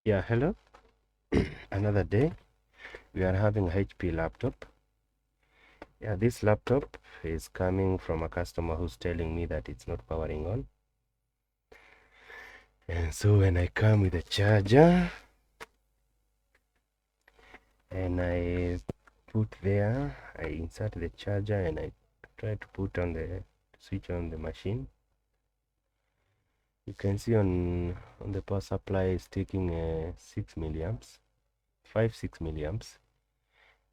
Yeah, hello. Another day. We are having a HP laptop. Yeah, this laptop is coming from a customer who's telling me that it's not powering on. And so when I come with a charger and I put there, I insert the charger and I try to put on the switch on the machine. You can see on the power supply is taking 6 milliamps, 6 milliamps,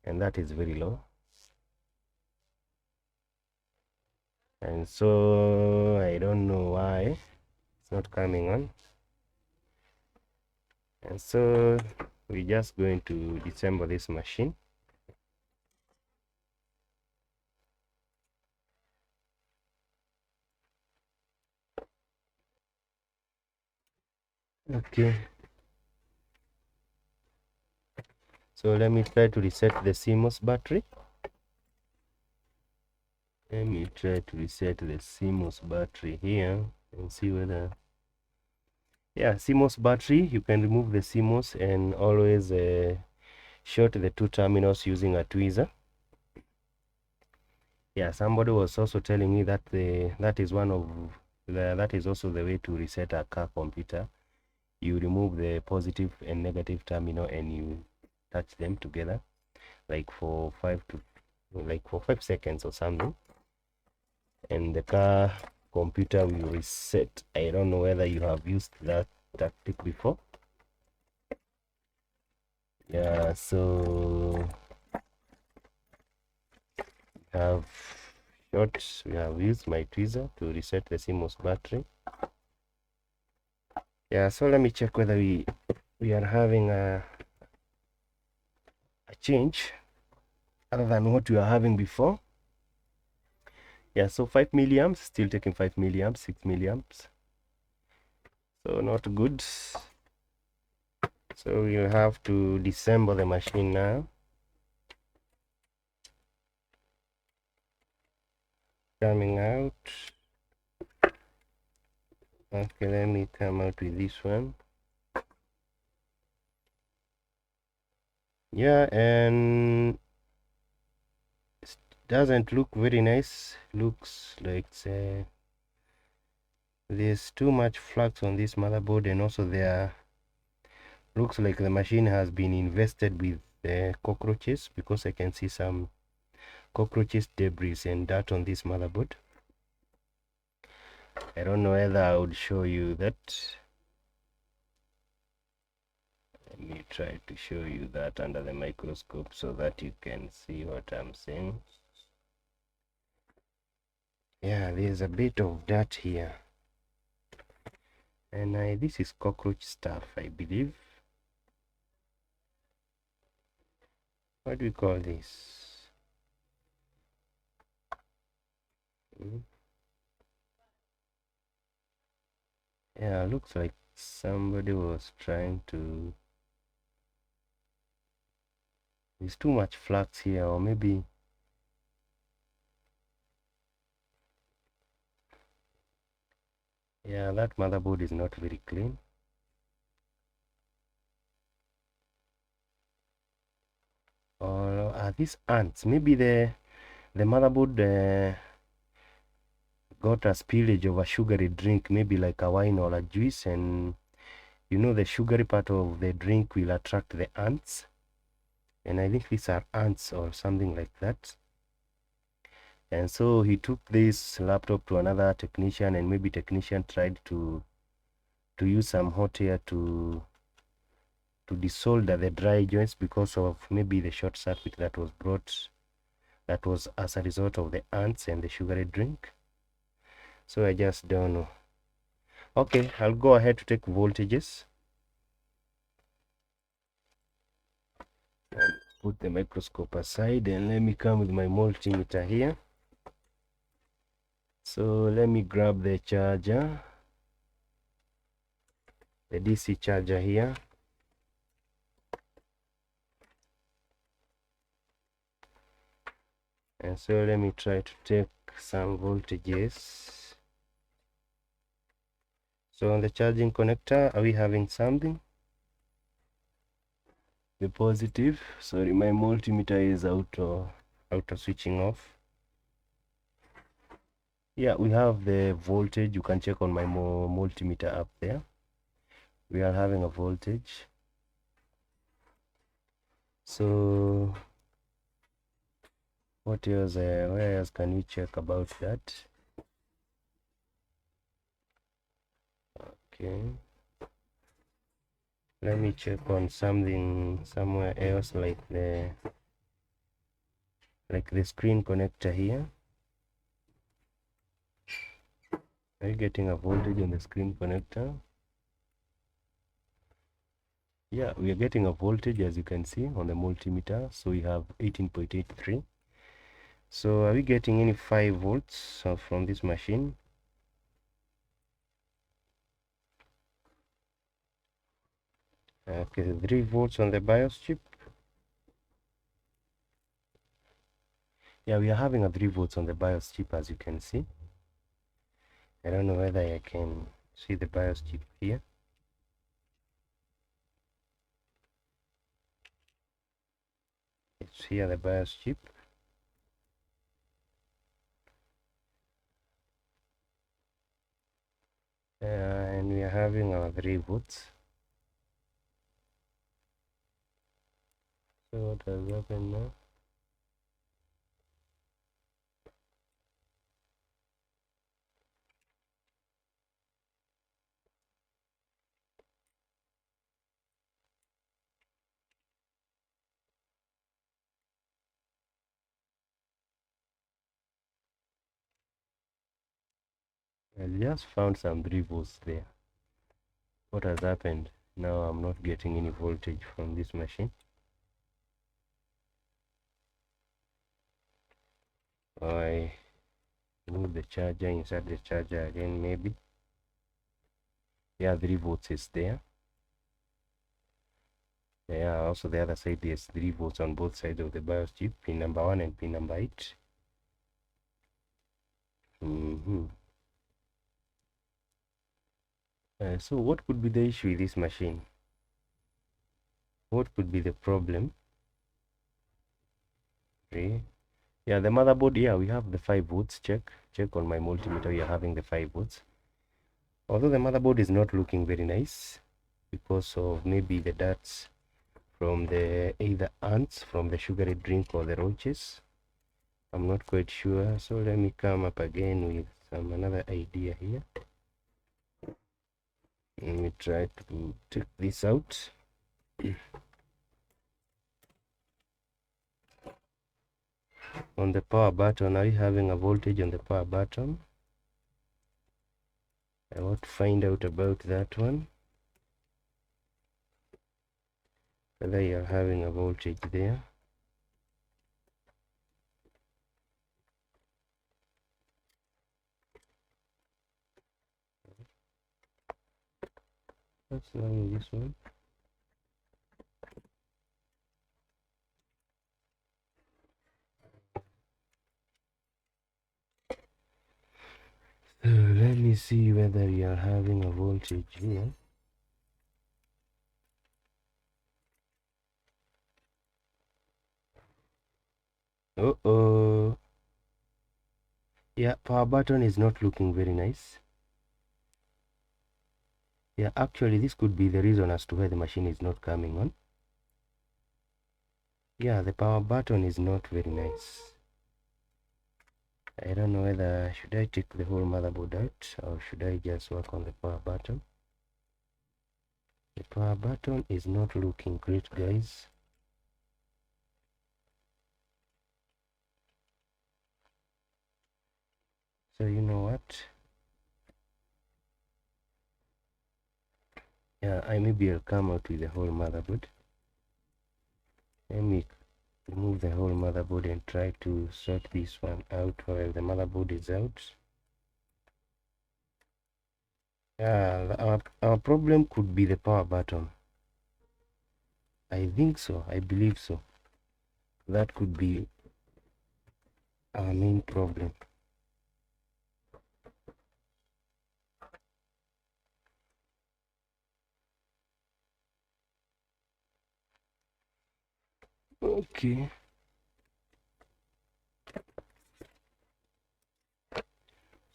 and that is very low. And so I don't know why it's not coming on. And so we're just going to disassemble this machine. Okay, so let me try to reset the CMOS battery. Let me try to reset the CMOS battery here and see whether, yeah, CMOS battery, you can remove the CMOS and always short the two terminals using a tweezer. Yeah, somebody was also telling me that that is also the way to reset a car computer. You remove the positive and negative terminal and you touch them together like for 5 seconds or something, and the car computer will reset. I don't know whether you have used that tactic before. Yeah, so we have used my tweezer to reset the CMOS battery. Yeah, so let me check whether we are having a change other than what we are having before. Yeah, so 5 milliamps, still taking 5 milliamps, 6 milliamps. So not good. So we'll have to disassemble the machine now. Coming out. Okay, let me come out with this one. Yeah, and it doesn't look very nice. Looks like there's too much flux on this motherboard, and also there looks like the machine has been invested with cockroaches, because I can see some cockroaches, debris and dirt on this motherboard. I don't know whether I would show you that. Let me try to show you that under the microscope so that you can see what I'm saying. Yeah, there's a bit of dirt here, and this is cockroach stuff, I believe. What do we call this? Yeah, looks like somebody was trying to, there's too much flux here, or maybe, yeah, that motherboard is not very clean. Or are these ants? Maybe the motherboard got a spillage of a sugary drink, maybe like a wine or a juice, and you know the sugary part of the drink will attract the ants, and I think these are ants or something like that. And so he took this laptop to another technician, and maybe technician tried to use some hot air to desolder the dry joints, because of maybe the short circuit that was as a result of the ants and the sugary drink. So I just don't know. Okay, I'll go ahead to take voltages and put the microscope aside, and let me come with my multimeter here. So let me grab the charger, the DC charger here. And so let me try to take some voltages. So on the charging connector, are we having something? the positive. Sorry, my multimeter is auto switching off. Yeah, we have the voltage. You can check on my multimeter up there. We are having a voltage. So what else? Where else can we check about that? Okay, let me check on something somewhere else, like the screen connector here. Are you getting a voltage on the screen connector? Yeah, we are getting a voltage, as you can see on the multimeter. So we have 18.83. So are we getting any 5 volts from this machine? Okay, 3 volts on the BIOS chip. Yeah, we are having a 3 volts on the BIOS chip, as you can see. I don't know whether I can see the BIOS chip here. It's here, the BIOS chip. And we are having our 3 volts. So what has happened now? I just found some 3 volts there. What has happened? Now I'm not getting any voltage from this machine. I move the charger, inside the charger again, maybe. Yeah, 3 volts is there. Yeah, also the other side there's 3 volts on both sides of the BIOS chip, pin number 1 and pin number 8. So what could be the issue with this machine? What could be the problem? Okay. Yeah, the motherboard, yeah, we have the 5 volts. Check on my multimeter, we are having the 5 volts. Although the motherboard is not looking very nice because of maybe the darts from the either ants from the sugary drink or the roaches. I'm not quite sure. So let me come up again with another idea here. Let me try to take this out. On the power button, are you having a voltage on the power button? I want to find out about that one. Whether you're having a voltage there. What's wrong with this one? So let me see whether you're having a voltage here. Uh-oh. Yeah, power button is not looking very nice. Yeah, actually this could be the reason as to why the machine is not coming on. Yeah, the power button is not very nice. I don't know whether should I take the whole motherboard out or should I just work on the power button. The power button is not looking great, guys. So you know what? Yeah, maybe I'll come out with the whole motherboard. Let me remove the whole motherboard and try to sort this one out while the motherboard is out. Our problem could be the power button. I think so. I believe so. That could be our main problem. Okay.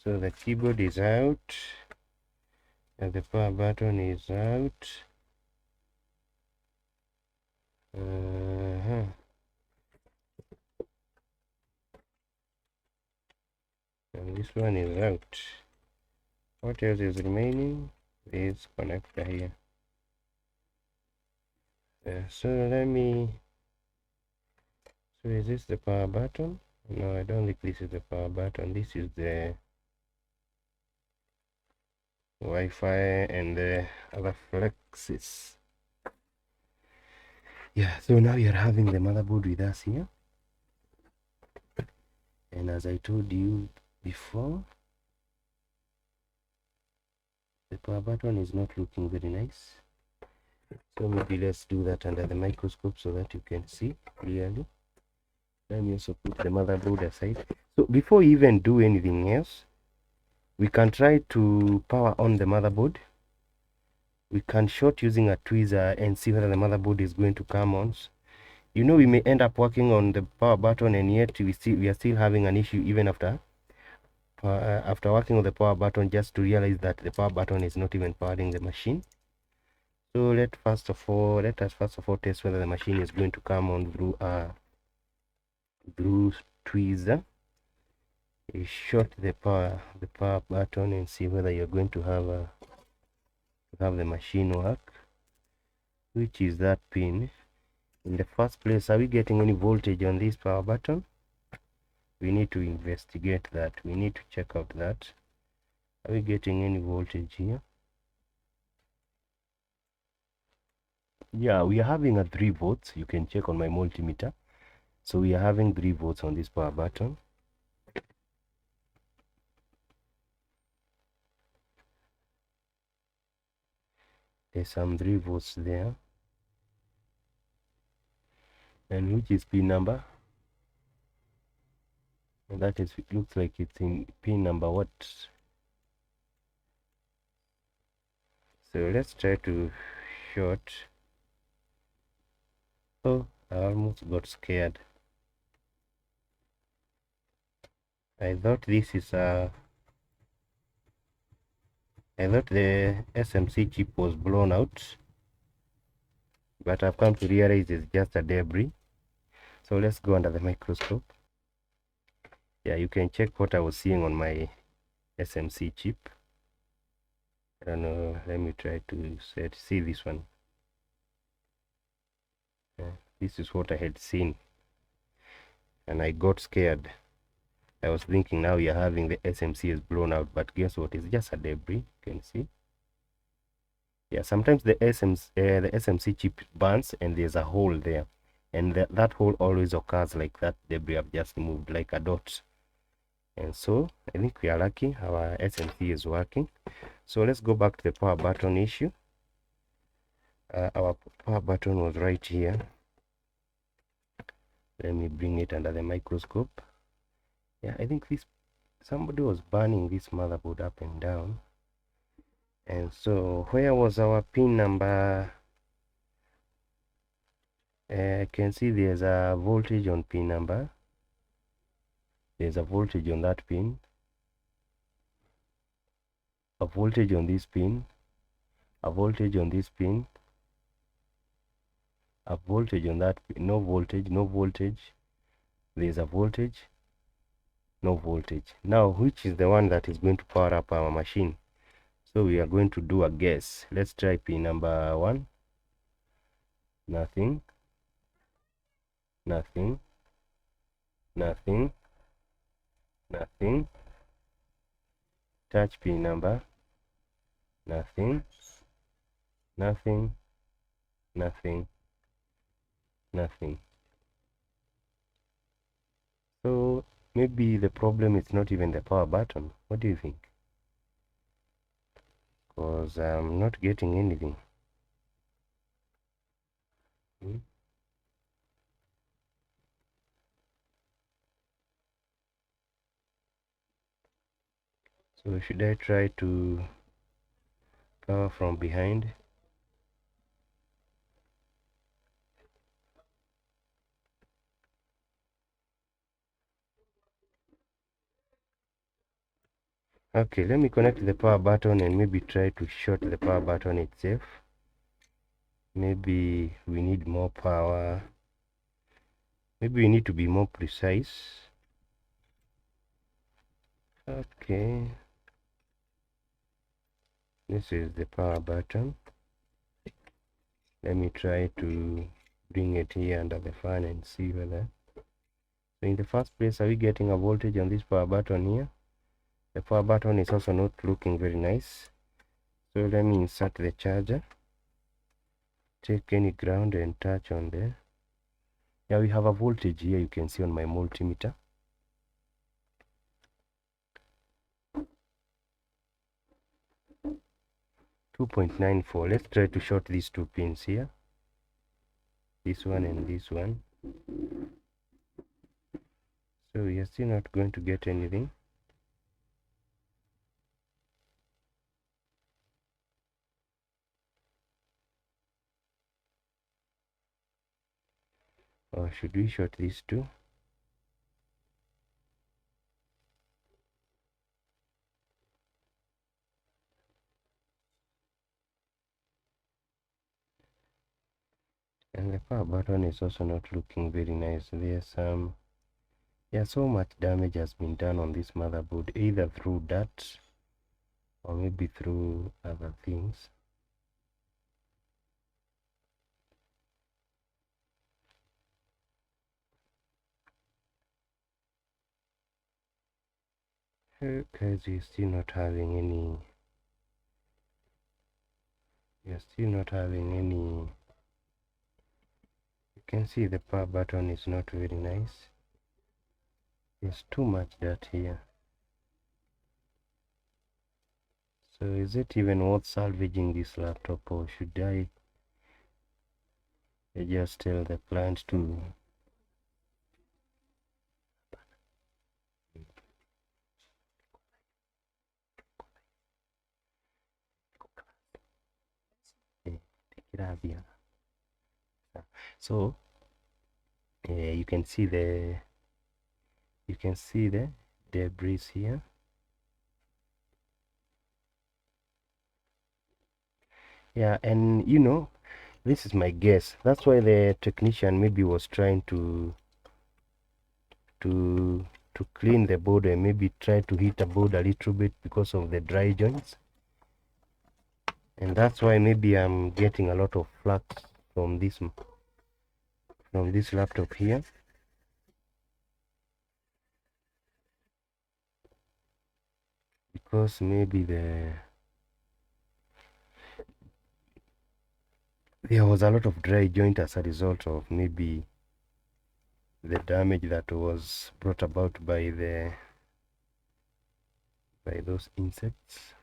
So the keyboard is out and the power button is out. Uh-huh. And this one is out. What else is remaining? This connector here. So let me. So is this the power button? No, I don't think this is the power button. This is the Wi-Fi and the other flexes. Yeah, so now you're having the motherboard with us here. And as I told you before, the power button is not looking very nice. So maybe let's do that under the microscope so that you can see clearly. Let me also put the motherboard aside. So before you even do anything else, we can try to power on the motherboard. We can short using a tweezer and see whether the motherboard is going to come on. You know, we may end up working on the power button and yet we are still having an issue even after working on the power button, just to realize that the power button is not even powering the machine. So let us first of all test whether the machine is going to come on through tweezer. You short the power button and see whether you're going to have the machine work. Which is that pin? In the first place, are we getting any voltage on this power button? We need to investigate that. We need to check out that. Are we getting any voltage here? Yeah, we are having a 3 volts. You can check on my multimeter. So we are having 3 volts on this power button. There's some 3 volts there. And which is pin number? And that is, it looks like it's in pin number what? So let's try to short. Oh, I almost got scared. I thought this is I thought the SMC chip was blown out, but I've come to realize it's just a debris. So let's go under the microscope. Yeah, you can check what I was seeing on my SMC chip. I don't know, let me try to see this one. This is what I had seen and I got scared. I was thinking now you're having the SMC is blown out, but guess what? It's just a debris. You can see. Yeah, sometimes the SMC chip burns and there's a hole there, and that hole always occurs like that debris I've just moved, like a dot. And so I think we are lucky our SMC is working. So let's go back to the power button issue. Our power button was right here. Let me bring it under the microscope. Yeah, I think somebody was burning this motherboard up and down. And so where was our pin number? I can see there's a voltage on pin number. There's a voltage on that pin, a voltage on this pin, a voltage on this pin, a voltage on that pin. No voltage, no voltage. There's a voltage, no voltage. Now which is the one that is going to power up our machine? So we are going to do a guess. Let's try pin number 1. Nothing, nothing, nothing, nothing. Touch pin number. Nothing, nothing, nothing, nothing. So maybe the problem is not even the power button. What do you think? Because I'm not getting anything. So should I try to power from behind? Okay, let me connect the power button and maybe try to short the power button itself. Maybe we need more power. Maybe we need to be more precise. Okay, this is the power button. Let me try to bring it here under the fan and see whether. So in the first place, are we getting a voltage on this power button here? The power button is also not looking very nice. So let me insert the charger. Take any ground and touch on there. Yeah, we have a voltage here, you can see on my multimeter. .94. Let's try to short these two pins here. This one and this one. So we are still not going to get anything. Or should we short these two? And the power button is also not looking very nice. There's so much damage has been done on this motherboard, either through dirt or maybe through other things. Guys, we're still not having any. You can see the power button is not very nice. There's too much dirt here. So is it even worth salvaging this laptop, or should I just tell the client to take it out here? So you can see the debris here. Yeah, and you know, this is my guess. That's why the technician maybe was trying to clean the board and maybe try to heat the board a little bit because of the dry joints. And that's why maybe I'm getting a lot of flux from this laptop here. Because maybe there was a lot of dry joint as a result of maybe the damage that was brought about by those insects.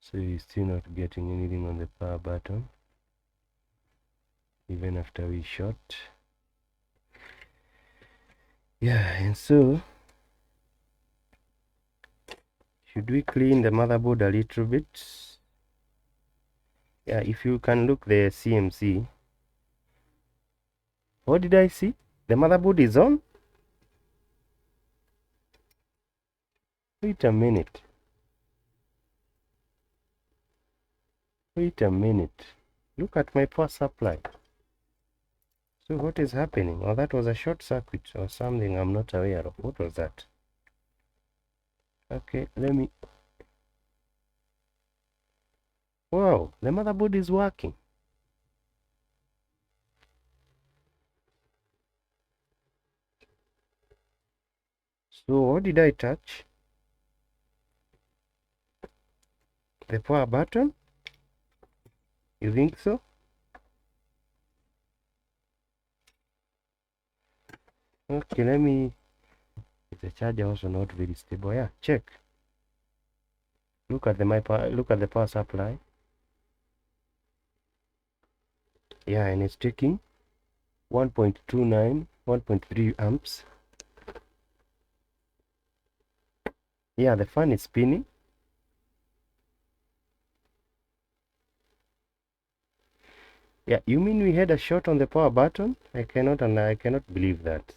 So you're still not getting anything on the power button even after we shot. Yeah, and so should we clean the motherboard a little bit? Yeah, if you can look the CMC. What did I see? The motherboard is on? Wait a minute. Wait a minute. Look at my power supply. So what is happening? Oh, that was a short circuit or something I'm not aware of. What was that? Okay, let me... Wow, the motherboard is working. So what did I touch? The power button? You think so? Okay, let me... The charger also not very stable. Yeah, check. Look at the power supply. Yeah, and it's taking 1.29, 1.3 amps. Yeah, the fan is spinning. Yeah, you mean we had a short on the power button? I cannot believe that.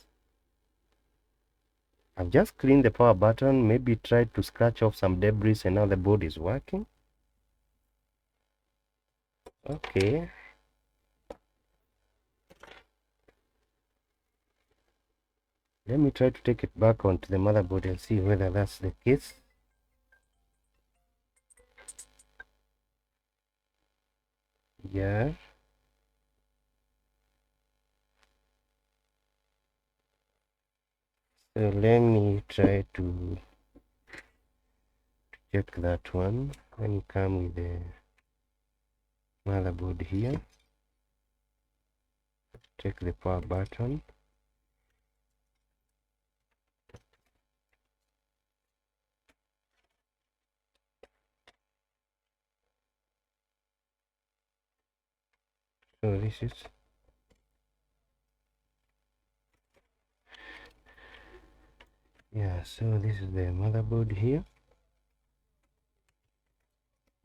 I've just cleaned the power button, maybe tried to scratch off some debris, and now the board is working. Okay. Let me try to take it back onto the motherboard and see whether that's the case. Yeah. So let me try to check that one. Let me come with the motherboard here. Check the power button. So this is so this is the motherboard here.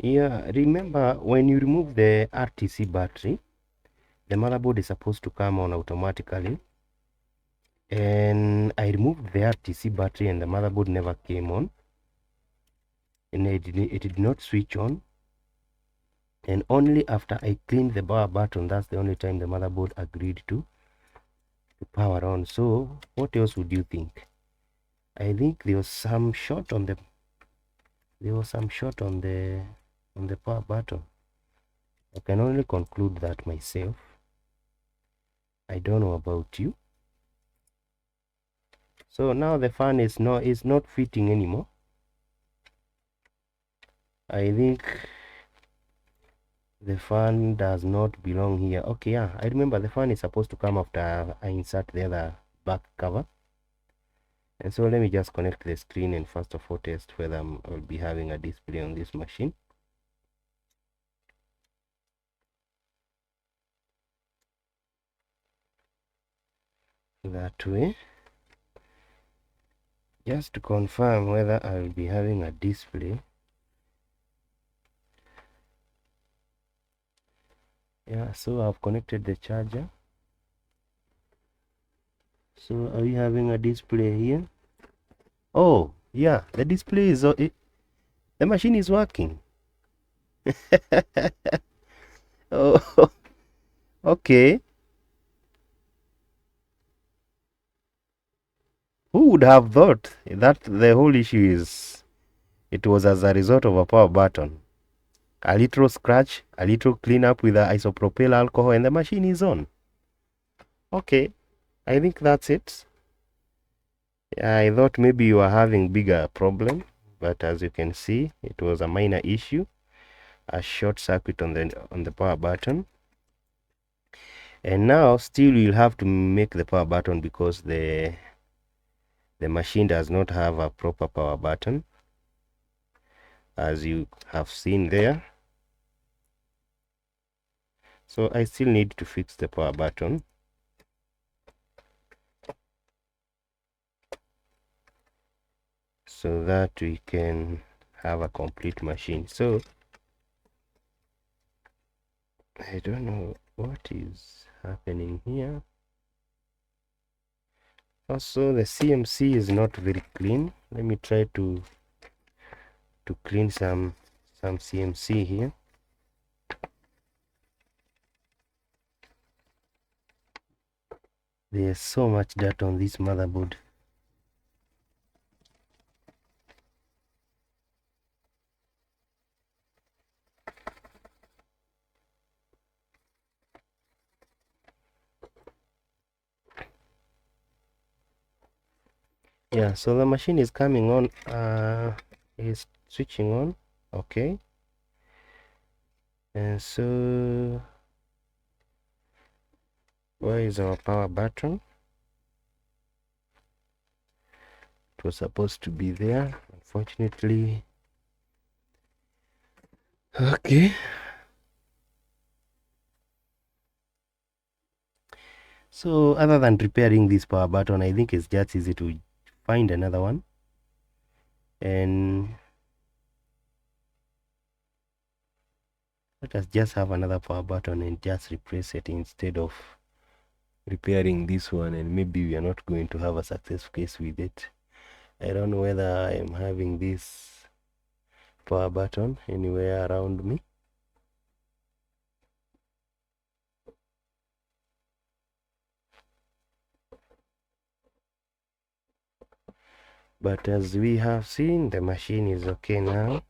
Yeah, remember when you remove the RTC battery, the motherboard is supposed to come on automatically. And I removed the RTC battery and the motherboard never came on. And it did not switch on. And only after I cleaned the power button, that's the only time the motherboard agreed to power on. So what else would you think? I think there was some short on the power button. I can only conclude that myself. I don't know about you. So now the fan is not fitting anymore. I think the fan does not belong here. Okay, yeah, I remember the fan is supposed to come after I insert the other back cover. And so let me just connect the screen and first of all test whether I'll be having a display on this machine. That way, just to confirm whether I'll be having a display. Yeah, so I've connected the charger. So are we having a display here? Oh yeah, the display is the machine is working. Oh, okay. Who would have thought that the whole issue is it was as a result of a power button? A little scratch, a little cleanup with the isopropyl alcohol, and the machine is on. Okay, I think that's it. I thought maybe you were having bigger problem, but as you can see, it was a minor issue, a short circuit on the power button. And now still you'll have to make the power button because the machine does not have a proper power button, as you have seen there. So I still need to fix the power button. So that we can have a complete machine. So I don't know what is happening here. Also the CMC is not very clean. Let me try to clean some CMC here. There's so much dirt on this motherboard. Yeah, so the machine is coming on, is switching on. Okay, and so where is our power button? It was supposed to be there, unfortunately. Okay, so other than repairing this power button, I think it's just easy to find another one and let us just have another power button and just replace it instead of repairing this one, and maybe we are not going to have a success case with it. I don't know whether I am having this power button anywhere around me. But as we have seen, the machine is okay now.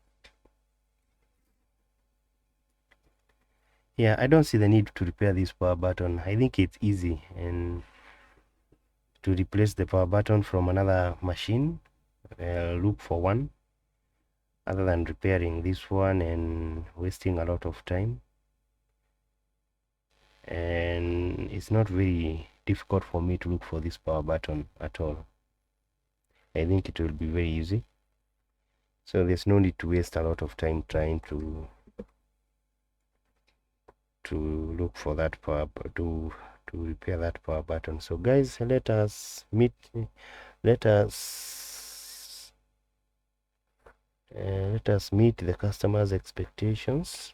Yeah, I don't see the need to repair this power button. I think it's easy, and to replace the power button from another machine, look for one other than repairing this one and wasting a lot of time. And it's not very difficult for me to look for this power button at all. I think it will be very easy, so there's no need to waste a lot of time trying to look for that power to repair that power button. So guys, let us meet the customer's expectations.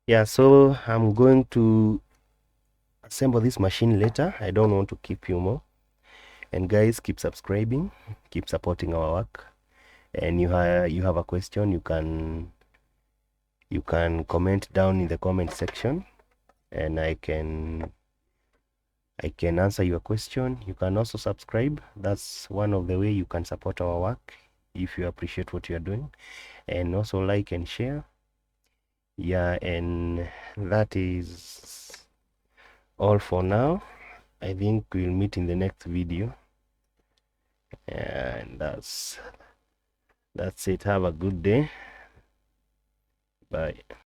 Yeah, so I'm going to assemble this machine later. I don't want to keep you more. And guys, keep subscribing, keep supporting our work. And you have a question, you can comment down in the comment section, and I can answer your question. You can also subscribe. That's one of the way you can support our work if you appreciate what you are doing, and also like and share. Yeah, and that is all for now. I think we'll meet in the next video, and that's it. Have a good day. Bye.